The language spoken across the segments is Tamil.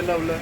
இல்லை உள்ள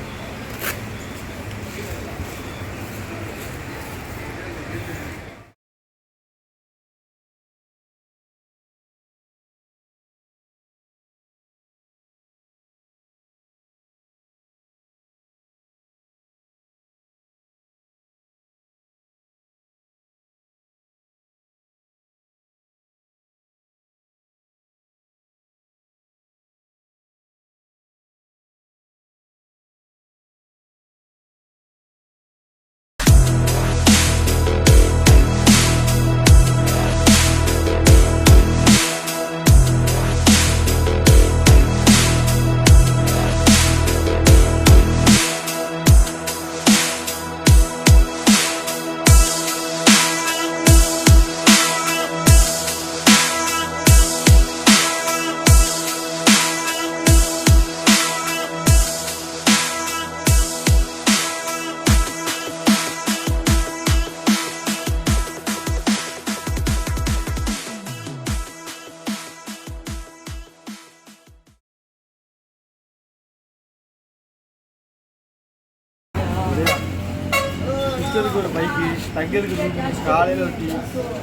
ஒரு பைக்கு தங்கிறதுக்கு காலையில் ஒரு டீ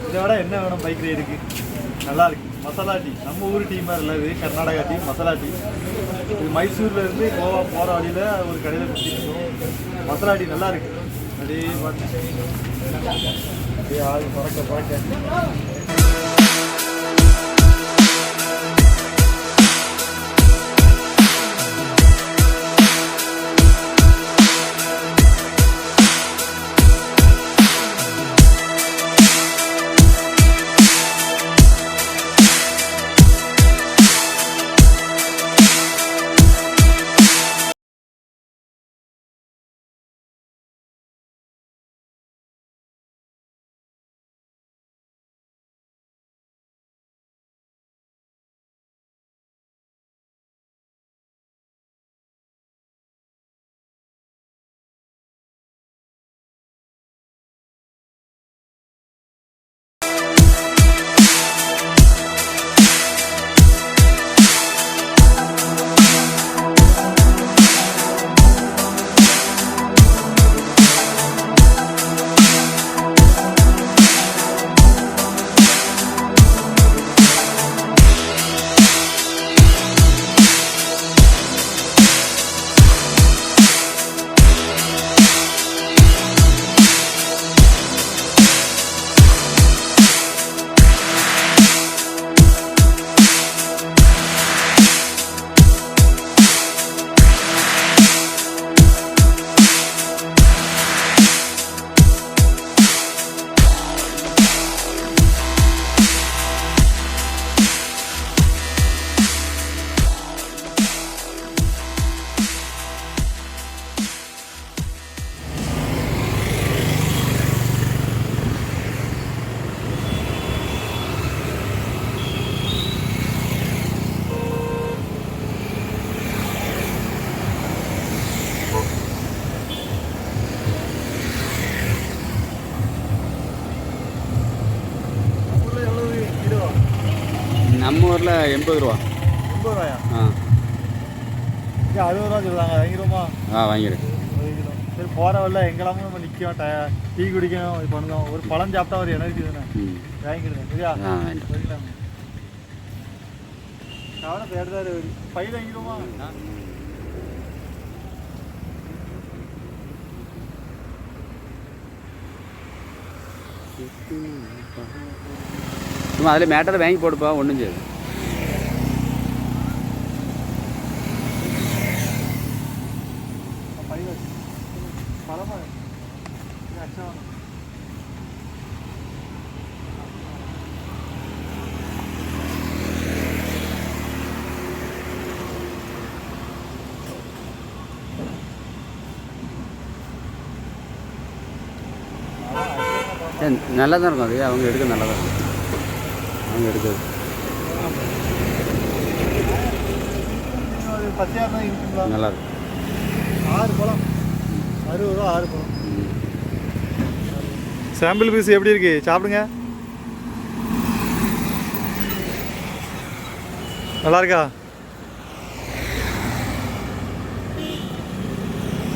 இதை விட என்ன வேணும் பைக் ரைடுக்கு நல்லா இருக்கு. மசாலா டீ நம்ம ஊர் டீ மாதிரி இல்லை, இது கர்நாடகா டீ மசாலா டீ. இது மைசூர்லேருந்து கோவா போகிற வழியில் ஒரு கடையில் குடிச்சிருக்கோம். மசாலா டீ நல்லா இருக்கு. அப்படியே பார்த்து அப்படியே ஆள் பறக்க நம்ம ஊரில் 80 ரூபா. 80 ரூபாயா? 60 ரூபா சொல்லுவாங்க. வாங்கிடுவோமா? வாங்கிடு. சரி, போகிற வரல எங்கெல்லாம நம்ம நிற்கும், டீ குடிக்கணும், இது பண்ணணும். ஒரு பழம் சாப்பிட்டா ஒரு எனர்ஜி தானே. வாங்கிடுங்க சரியா? சரிங்களா? கவலை பேர்தான் பையில் வாங்கிடுவோமா? சும்மா அதில் மேட்டரை வாங்கி போடுப்பா, ஒன்றும் செய்யுது. நல்லா தான் இருக்கும். அது அவங்க எடுக்க நல்லா தான் இருக்கும். அவங்க எடுக்கிறது நல்லா இருக்கும். 6 பழம் 60 ரூபா. 6 பழம். சாம்பிள் பீஸ் எப்படி இருக்கு? சாப்பிடுங்க. நல்லா இருக்கா?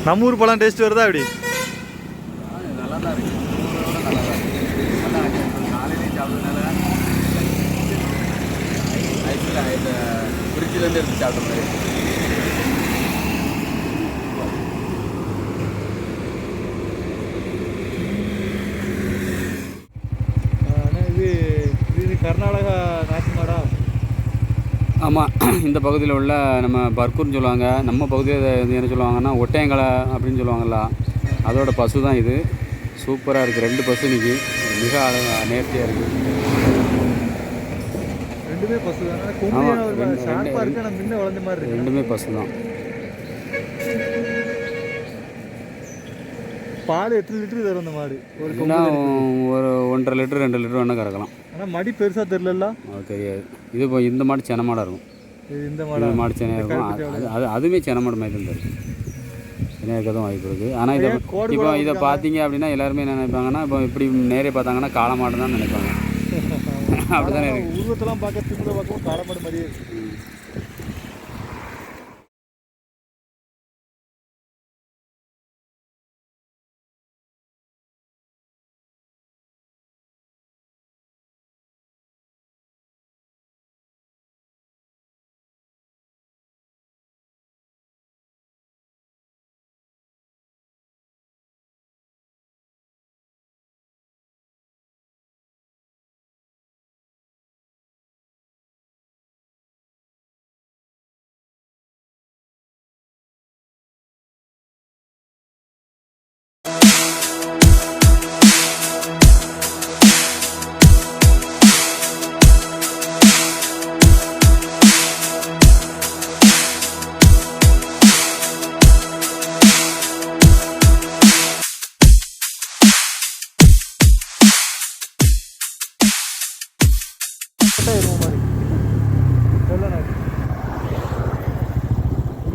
நம்ம ஊர் பழம் டேஸ்ட் வருதா அப்படி? நல்லா தான் இருக்குது, நல்லா தான் இருக்குது. நல்லா காலையிலேயே சாப்பிட்றதுனால ஐஸில் இந்த ஃப்ரிட்ஜிலேருந்து எடுத்து சாப்பிட்ற மாதிரி. இது கர்நாடகா நாட்டு மாடா? ஆமாம், இந்த பகுதியில் உள்ள நம்ம பர்கூர்னு சொல்லுவாங்க, நம்ம பகுதியில் என்ன சொல்லுவாங்கன்னா ஒட்டையங்கலை அப்படின்னு சொல்லுவாங்கள்ல, அதோட பசு தான் இது. சூப்பராக இருக்குது, 2 பசு நிற்கி, மிக நேர்த்தியாக இருக்குது. ரெண்டுமே பசு தான். ரெண்டுமே பசு தான். பால் எத்தனை லிட்டரு தரும் அந்த மாடு? ஒரு 1.5 லிட்டர் 2 லிட்டர் வேணால் கறக்கலாம். ஆனால் மடி பெருசாக தெரில, அது தெரியாது. இது இப்போ இந்த மாடு சென மாடாக இருக்கும். இந்த மாடு சென்னையாக இருக்கும். அதுவுமே சென மாடு மாதிரி தான் இருக்கும். சென்னையாக இருக்க தான் வாய்ப்பு இருக்குது. ஆனால் இதை பார்த்தீங்க அப்படின்னா எல்லாருமே என்ன நினைப்பாங்கன்னா, இப்போ இப்படி நேரே பார்த்தாங்கன்னா காளை மாடு தான் நினைப்பாங்க. அப்படி தானே இருக்குது. உருவத்தெல்லாம் பார்க்கவும் காளை மாடு மாதிரியே இருக்குது.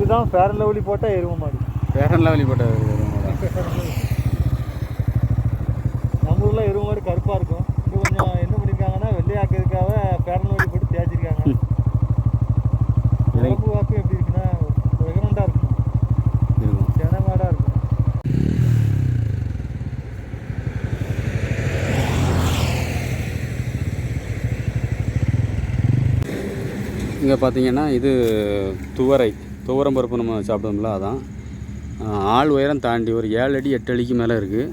இதுதான் ஃபேர் அண்ட் லவ்லி போட்டால் எருமை மாடு. ஃபேர் அண்ட் லவ்லி போட்டால் எருமை மாடு. நம்ம ஊரில் எருமை மாடு கருப்பாக இருக்கும். இது கொஞ்சம் என்ன பண்ணியிருக்காங்கன்னா வெள்ளையாக்கிறதுக்காக ஃபேர் அண்ட் லவ்லி போட்டு தேய்ச்சிருக்காங்க. உடம்பு வாக்கு எப்படி இருக்குன்னா ரெகமெண்டாக இருக்கும், சென மாடாக இருக்கும். இங்கே பார்த்தீங்கன்னா இது துவரம் பருப்பு நம்ம சாப்பிடுவோம்ல, அதான். ஆள் உயரம் தாண்டி ஒரு 7 அடி 8 அடிக்கு மேலே இருக்குது.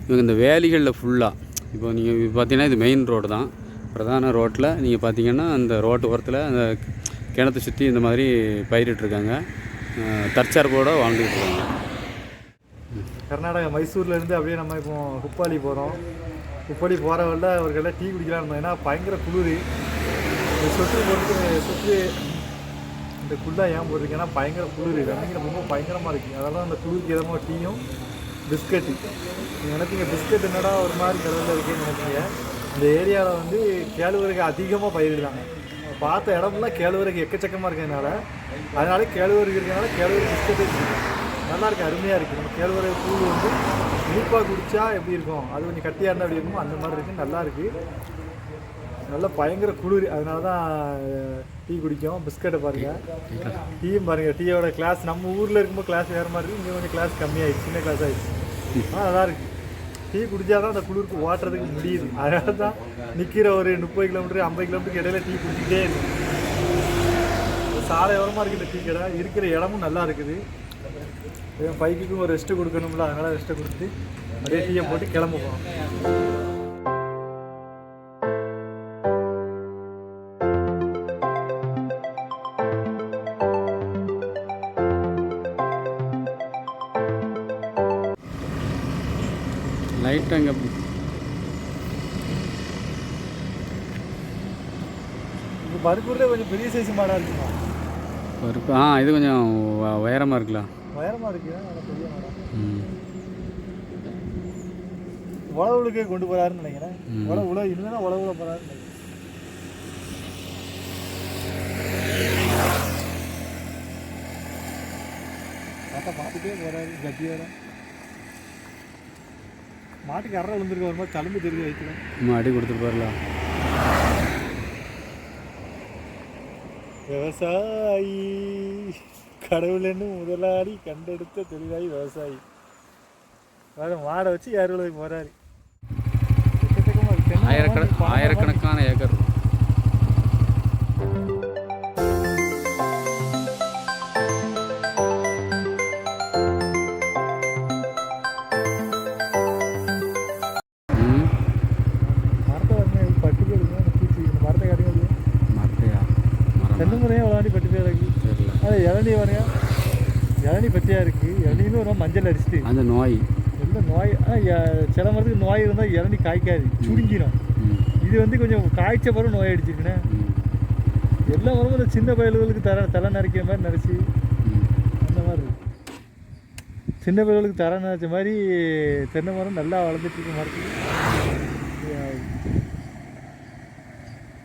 இவங்க இந்த வேலிகளில் ஃபுல்லாக இப்போ நீங்கள் பார்த்தீங்கன்னா இது மெயின் ரோடு தான். பிரதான ரோட்டில் நீங்கள் பார்த்தீங்கன்னா அந்த ரோட்டு ஓரத்தில் அந்த கிணத்தை சுற்றி இந்த மாதிரி பயிரிட்டுருக்காங்க. தற்சார்போடு வாழ்ந்துக்கிட்டு இருக்காங்க. கர்நாடகா மைசூர்லேருந்து அப்படியே நம்ம இப்போ குப்பாளி போகிறோம். குப்பாளி போகிற வழில ஒரு கடை டீ குடிக்கலான்னு, ஏன்னா பயங்கர குளிர். இந்த சொட்டு போட்டு இந்த குள்ளா ஏன் போட்டிருக்கேன்னா பயங்கர குளிர், ரன்னிங்கில் ரொம்ப பயங்கரமாக இருக்குது. அதெல்லாம் அந்த குளிருக்கு இதமாக டீயும் பிஸ்கட்டு. நீங்கள் நினைப்பீங்க பிஸ்கட் என்னடா ஒரு மாதிரி கடலில் இருக்குன்னு நினைப்பீங்க. இந்த ஏரியாவில் வந்து கேழ்வரகு அதிகமாக பயிரிடுறாங்க. பார்த்த இடம்லாம் கேழ்வரகு எக்கச்சக்கமாக இருக்கிறதுனால, அதனால கேழ்வரகு இருக்கிறதுனால கேழ்வரகு பிஸ்கட்டு நல்லாயிருக்கு, அருமையாக இருக்குது. நம்ம கேழ்வரகு கூழ் வந்து இனிப்பாக குடித்தா எப்படி இருக்கும், அது கொஞ்சம் கட்டியாக இருந்தால் எப்படி இருக்குமோ அந்த மாதிரி இருக்குது, நல்லாயிருக்கு. நல்லா பயங்கர குளிர், அதனால தான் டீ குடிக்கும். பிஸ்கட்டை பாருங்கள், டீயும் பாருங்கள். டீயோட கிளாஸ் நம்ம ஊரில் இருக்கும்போது கிளாஸ் வேறு மாதிரி இருக்குது, இங்கே கொஞ்சம் கிளாஸ் கம்மியாகிடுச்சு, சின்ன கிளாஸ் ஆகிடுச்சு. நல்லா இருக்குது. டீ குடித்தா தான் அந்த குளிருக்கு ஓட்டுறதுக்கு முடியுது. அதனால தான் நிற்கிற ஒரு 30 கிலோமீட்டர் 50 கிலோமீட்டருக்கு இடையில டீ குடிச்சிக்கிட்டே இருக்குது. சாலையோரமாக இருக்குது இந்த டீ கடை. இருக்கிற இடமும் நல்லா இருக்குது. என் பைக்குக்கும் ஒரு ரெஸ்ட்டு கொடுக்கணும்ல, அதனால் ரெஸ்ட்டை கொடுத்துட்டு அப்படியே டீயை போட்டு கிளம்ப போகிறோம். லைட்டாக இங்கே இப்போ பருப்பூரில் கொஞ்சம் பெரிய சைஸ் மாடாக இருக்குமா? பருப்பு இது கொஞ்சம் உயரமாக இருக்கலாம். உயரமாக இருக்குது, நல்லா பெரிய மாடா. உழவுளுக்கே கொண்டு போகிறாருன்னு நினைக்கிறேன். உழவுல இல்லைன்னா உழவுல போகிறாருன்னு நினைக்கிறேன். பார்த்துட்டே போகிறாரு கட்டி வேற. மாட்டுக்கு அரை விழுந்துருக்க ஒரு மாதிரி தழும்பு தெரிஞ்சு வைக்கலாம். மாட்டி கொடுத்துட்டு போயிடலாம். விவசாயி கடவுளன்னு முதலாளி கண்டெடுத்த தொழிலாளி விவசாயி வேறு மாடை வச்சு ஏறுவதுக்கு போகிறாரு. ஆயிரக்கணக்கான ஏக்கர். மரத்தை வந்து பட்டு போயிடுங்க பூச்சி. இந்த மரத்தை காட்டுங்க. மரத்தையா? தென்னை முறையும் விளாண்டி பட்டு போய் இருக்கு. அது இளநீ வரையா இளநீ பற்றியாக இருக்குது. இளநீன்னு ஒரு மஞ்சள் அடிச்சுட்டு அந்த நோய் எல்லாம் நோய். சில மரத்துக்கு நோய் இருந்தால் இளநீ காய்க்காது, சுருங்கிடும். இது வந்து கொஞ்சம் காய்ச்ச பிறகு நோய் அடிச்சிருக்குண்ணே. எல்லா மரமும் இந்த சின்ன பயல்களுக்கு தலை நரைக்கிற மாதிரி நரைச்சி அந்த மாதிரி இருக்கு. சின்ன பயல்களுக்கு தலை நரைச்ச மாதிரி தென்னை மரம் நல்லா வளர்ந்துட்டு இருக்க மரத்துக்கு.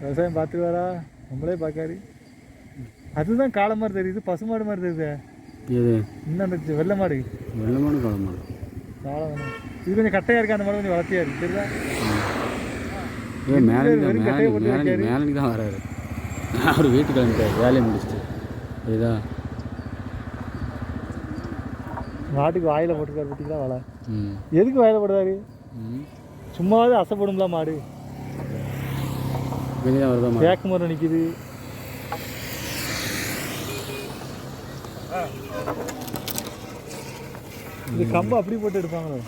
விவசாயம் பார்த்துட்டு வரா, நம்மளே பார்க்காரு. அதுதான் காளை மாதிரி தெரியுது, பசு மாடு மாதிரி தெரியுது. இன்னும் அந்த வெள்ளை மாடு காளை மாடு இது கொஞ்சம் கட்டையாக இருக்குது. அந்த மாடு கொஞ்சம் வளர்த்தியாக இருக்குது தெரியுதா? மேலனுக்கு தான் வராரு. அவர் வீட்டுக்கு கிளம்பிட்டார் வேலையை முடிச்சுட்டு. இதுதான் மாட்டுக்கு வாயில் போட்டுருக்காரு. பற்றிக்கலாம் வலை எதுக்கு வாயில் போடுறாரு? சும்மாவது அசைப்படும்ல மாடு. வேக்கு மரம் நிற்கிது. இது கம்பு அப்படி போட்டு எடுப்பாங்களோ.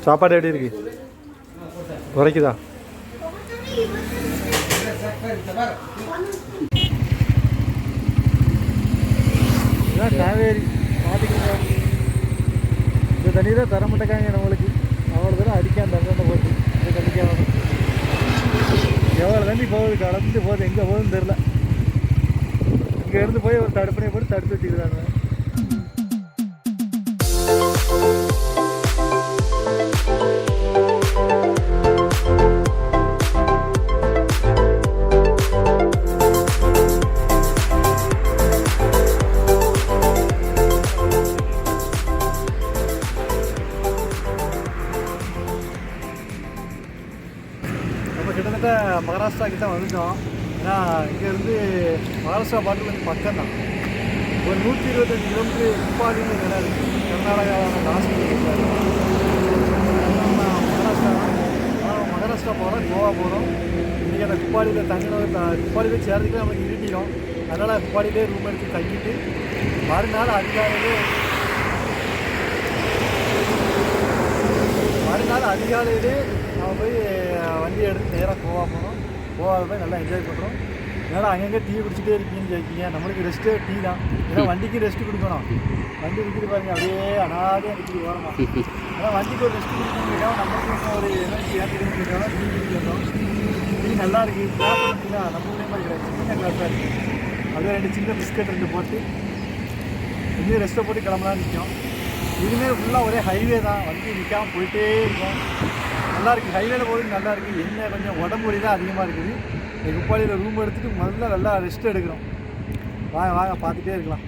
சாப்பாடு எப்படி இருக்கு? உரைக்குதா? இதுதான் காவேரி. இந்த தண்ணி தான் தர மாட்டேக்காங்க நம்மளுக்கு. அவ்வளோ தூரம் அடிக்காம தண்ணி போகுது. இந்த தண்ணிக்காக எவ்வளோ தண்ணி போகுது, கலந்து போகுது, எங்கே போகுதுன்னு தெரில. இங்கே இருந்து போய் ஒரு தடுப்பணையை போட்டு தடுத்து வச்சுக்கிறாங்க. கிட்டத்தட்ட மகாராஷ்டிரா கிட்ட வந்துட்டோம். ஏன்னா இங்கேருந்து மகாராஷ்டிரா பார்த்து கொஞ்சம் பக்கம் தான். ஒரு 125 கிலோமீட்டர் குப்பாடின்னு இடம் இருக்குது. கர்நாடகாவோட லாஸ்ட் மகாராஷ்டிரா போகிறோம், கோவா போகிறோம். இன்றைக்கி அந்த குப்பாடியில் குப்பாடியில் சேர்றதுக்கு நமக்கு இருட்டிடும். அதனால் குப்பாடியிலே ரூம் எடுத்து தங்கிட்டு மறுநாள் அதிகாலையிலே நம்ம போய் வண்டி எடுத்து நேராக கோவா போனோம். கோவாவில் போய் நல்லா என்ஜாய் பண்ணுறோம். ஏன்னா அங்கங்கே டீ குடிச்சிட்டே இருக்கீங்கன்னு கேட்குறீங்க. நம்மளுக்கு ரெஸ்ட்டே டீ தான். ஏன்னா வண்டிக்கு ரெஸ்ட்டு கொடுக்கணும். வண்டி நிற்கிது பாருங்க, அப்படியே அனாதையாக நிற்கிது ஓரமாக. ஆனால் வண்டிக்கு ஒரு ரெஸ்ட்டு கொடுக்கணுங்கிறக்காக நம்மளுக்கு ஒரு எனர்ஜி ஏற்றிக்கணுங்கிறக்காக டீ குடிக்கிறோம். டீ நல்லா இருக்குது. கிளாஸ் பார்த்தீங்கன்னா நம்ம ஊரே மாதிரி கிடையாது, சின்ன கிளாஸாக இருக்குது. அப்படியே 2 சின்ன பிஸ்கட் 2 போட்டு இன்னும் ரெஸ்ட்டை போட்டு கிளம்பலாம் நிற்கும். இதுவுமே ஃபுல்லாக ஒரே ஹைவே தான். வண்டி நிற்காமல் போயிட்டே இருக்கும். நல்லாயிருக்கு. ஹைவேல போகிறது நல்லாயிருக்கு. என்ன கொஞ்சம் உடம்பு வலி தான் அதிகமாக இருக்குது. குப்பாடியில் ரூம் எடுத்துகிட்டு முதல்ல நல்லா ரெஸ்ட் எடுக்கிறோம். வாங்க பார்த்துட்டே இருக்கலாம்.